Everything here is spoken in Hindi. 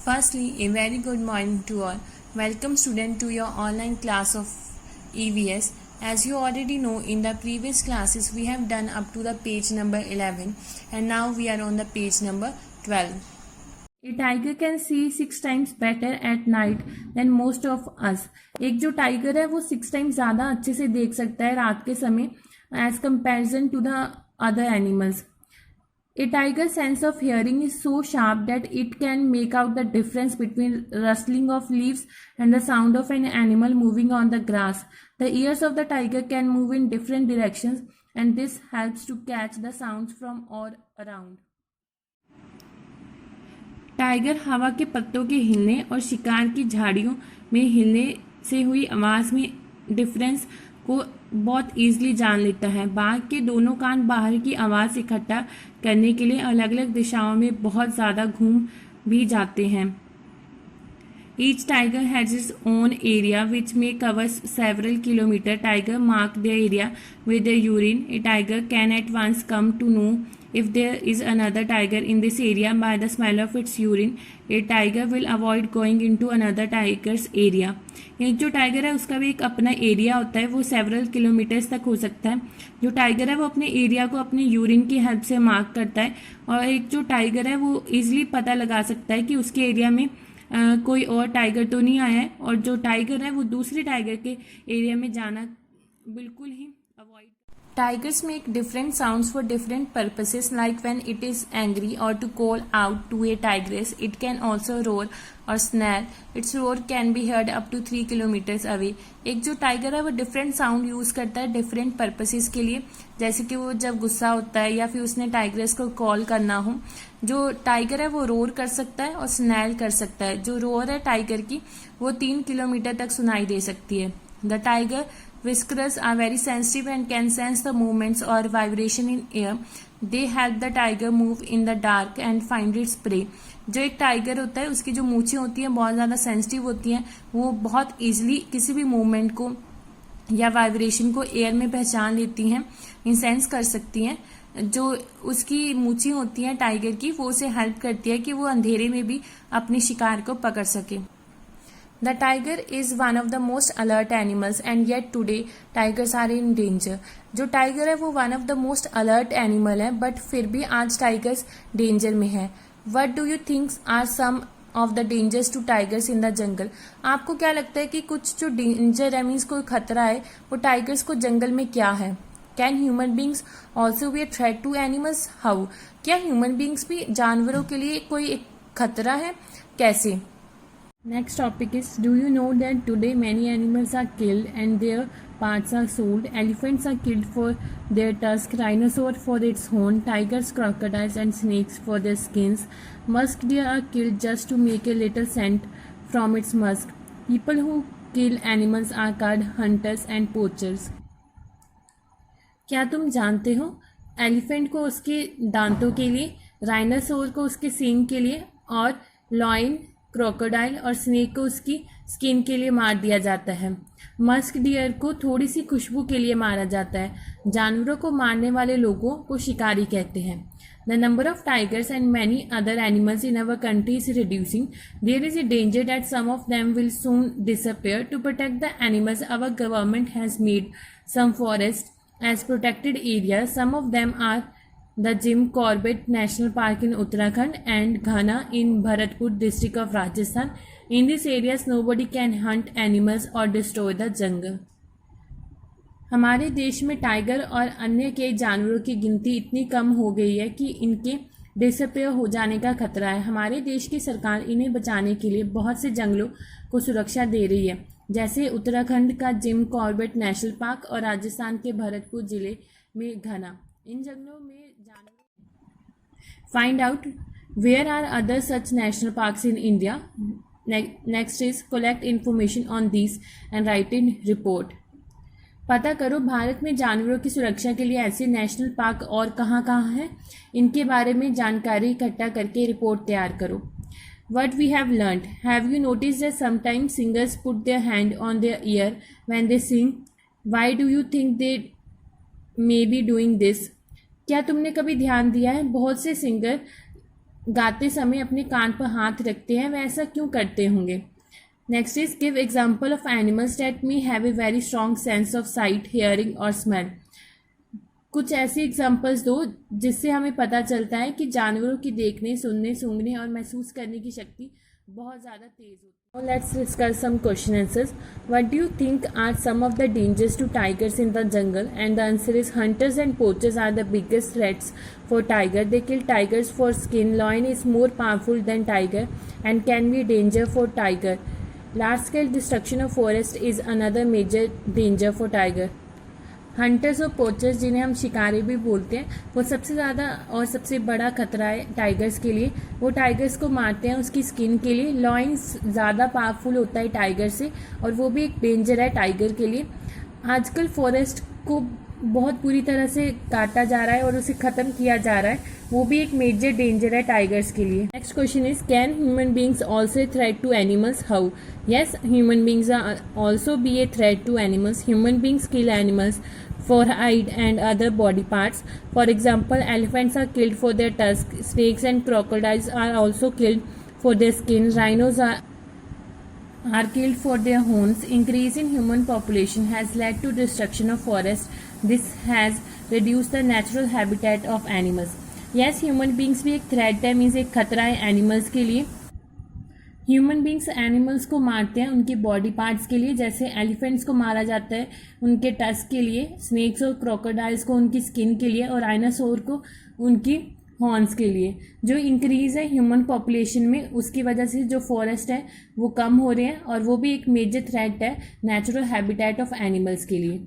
Firstly, a very good morning to all. Welcome student to your online class of EVS. As you already know, in the previous classes we have done up to the page number 11 and now we are on the page number 12. A tiger can see 6 times better at night than most of us. एक जो टाइगर है वो 6 times ज़्यादा अच्छे से देख सकता है रात के समय as comparison to the other animals. A tiger's sense of hearing is so sharp that it can make out the difference between rustling of leaves and the sound of an animal moving on the grass. The ears of the tiger can move in different directions and this helps to catch the sounds from all around. Tiger हवा के पत्तों के हिलने और शिकार की झाड़ियों में हिलने से हुई आवाज़ में डिफरेंस को बहुत ईजिली जान लेता है। बाघ के दोनों कान बाहर की आवाज़ इकट्ठा करने के लिए अलग अलग दिशाओं में बहुत ज़्यादा घूम भी जाते हैं। Each tiger has its own area which may cover several kilometers. Tiger mark their area with their urine. A tiger can at once come to know if there is another tiger in this area by the smell of its urine. A tiger will avoid going into another tiger's area. एक जो टाइगर है उसका भी एक अपना एरिया होता है, वो सेवरल किलोमीटर्स तक हो सकता है। जो टाइगर है वो अपने एरिया को अपने यूरिन की हेल्प से मार्क करता है और एक जो टाइगर है वो इजीली पता लगा सकता है कि उसके एरिया में कोई और टाइगर तो नहीं आया है और जो टाइगर है वो दूसरे टाइगर के एरिया में जाना बिल्कुल ही avoid. Tigers make different sounds for different purposes, like when it is angry or to call out to a tigress. It can also roar or snarl. Its roar can be heard up to 3 kilometers away. एक जो टाइगर है वो डिफरेंट साउंड यूज़ करता है डिफरेंट पर्पसेस के लिए, जैसे कि वो जब गुस्सा होता है या फिर उसने टाइग्रेस को कॉल करना हो। जो टाइगर है वो रोर कर सकता है और स्नैल कर सकता है। जो रोर है टाइगर की वो 3 किलोमीटर तक सुनाई दे सकती है। The tiger whiskers are very sensitive and can sense the movements or vibration in air. They help the tiger move in the dark and find its prey. जो एक टाइगर होता है उसकी जो मूछें होती हैं बहुत ज़्यादा सेंसिटिव होती हैं, वो बहुत इजीली किसी भी मूवमेंट को या वाइब्रेशन को एयर में पहचान लेती हैं, सेंस कर सकती हैं। जो उसकी मूछें होती हैं टाइगर की वो उसे हेल्प करती है कि वो अंधेरे में भी अपने शिकार को पकड़ सके। The tiger is one of the most alert animals and yet today tigers are in danger. जो टाइगर है वो one of the most alert animal है but फिर भी आज टाइगर्स डेंजर में है। What do you think are some of the dangers to tigers in the jungle? आपको क्या लगता है कि कुछ जो डेंजर है मीन्स कोई खतरा है वो टाइगर्स को जंगल में क्या है? Can human beings also be a threat to animals? How? क्या ह्यूमन बींग्स भी जानवरों के लिए कोई एक खतरा है? कैसे? Next topic is, do you know that today many animals are killed and their parts are sold? Elephants are killed for their tusk, rhinoceros for its horn, tigers, crocodiles and snakes for their skins. Musk deer are killed just to make a little scent from its musk. People who kill animals are called hunters and poachers. क्या तुम जानते हो एलिफेंट को उसके दांतों के लिए, राइनोसोर को उसके सींग के लिए और लॉयन, क्रोकोडाइल और स्नेक को उसकी स्किन के लिए मार दिया जाता है। मस्क डियर को थोड़ी सी खुशबू के लिए मारा जाता है। जानवरों को मारने वाले लोगों को शिकारी कहते हैं। The number of tigers and many other animals in our country is reducing. There is a danger that some of them will soon disappear. To protect the animals our government has made some forest as protected areas. Some of them are the Jim Corbett National Park in Uttarakhand and Ghana in Bharatpur district of Rajasthan. In these areas nobody can hunt animals or destroy the jungle. हमारे देश में टाइगर और अन्य कई जानवरों की गिनती इतनी कम हो गई है कि इनके डिसअपियर हो जाने का खतरा है। हमारे देश की सरकार इन्हें बचाने के लिए बहुत से जंगलों को सुरक्षा दे रही है, जैसे उत्तराखंड का जिम कॉर्बेट नेशनल पार्क और राजस्थान के भरतपुर जिले में घना। इन जंगलों में जानवर find out where are other such national parks in India. Next is collect information on this and write in report. पता करो भारत में जानवरों की सुरक्षा के लिए ऐसे नेशनल पार्क और कहाँ कहाँ हैं, इनके बारे में जानकारी इकट्ठा करके रिपोर्ट तैयार करो. What we have learned. Have you noticed that sometimes singers put their hand on their ear when they sing? Why do you think they may be doing this? क्या तुमने कभी ध्यान दिया है बहुत से सिंगर गाते समय अपने कान पर हाथ रखते हैं, वे ऐसा क्यों करते होंगे। Next is give example of animals that may have a very strong sense of sight, hearing और स्मेल। कुछ ऐसे एग्जाम्पल्स दो जिससे हमें पता चलता है कि जानवरों की देखने, सुनने, सूंघने और महसूस करने की शक्ति बहुत ज़्यादा तेज होती है। Now let's discuss some question answers. What do you think are some of the dangers to tigers in the jungle? And the answer is hunters and poachers are the biggest threats for tiger. They kill tigers for skin. Lion is more powerful than tiger and can be danger for tiger. Large scale destruction of forest is another major danger for tiger. Hunters और पोचर्स, जिन्हें हम शिकारी भी बोलते हैं, वो सबसे ज़्यादा और सबसे बड़ा खतरा है टाइगर्स के लिए। वो टाइगर्स को मारते हैं उसकी स्किन के लिए। लॉयंस ज़्यादा पावरफुल होता है टाइगर से और वो भी एक डेंजर है टाइगर के लिए। आजकल फॉरेस्ट को बहुत बुरी तरह से काटा जा रहा है और उसे ख़त्म किया जा रहा है, वो भी एक मेजर डेंजर है टाइगर्स के लिए। Next question is can human beings also a threat to animals? How? Yes, human beings are also be a threat to animals. Human beings kill animals for hide and other body parts. For example, elephants are killed for their tusks. Snakes and crocodiles are also killed for their skin. Rhinos are killed for their horns. Increase in human population has led to destruction of forests. This has reduced the natural habitat of animals. Yes, human beings भी एक threat है, मीन्स एक खतरा है एनिमल्स के लिए। ह्यूमन बींग्स एनिमल्स को मारते हैं उनके बॉडी पार्ट्स के लिए, जैसे एलिफेंट्स को मारा जाता है उनके टस्क के लिए, स्नेक्स और क्रोकोडाइल्स को उनकी स्किन के लिए और डायनासोर को उनकी हॉर्न्स के लिए। जो इंक्रीज़ है ह्यूमन पॉपुलेशन में, उसकी वजह से जो फॉरेस्ट है वो कम हो रहे हैं और वो भी एक मेजर थ्रेट है नेचुरल हैबिटेट ऑफ एनिमल्स के लिए।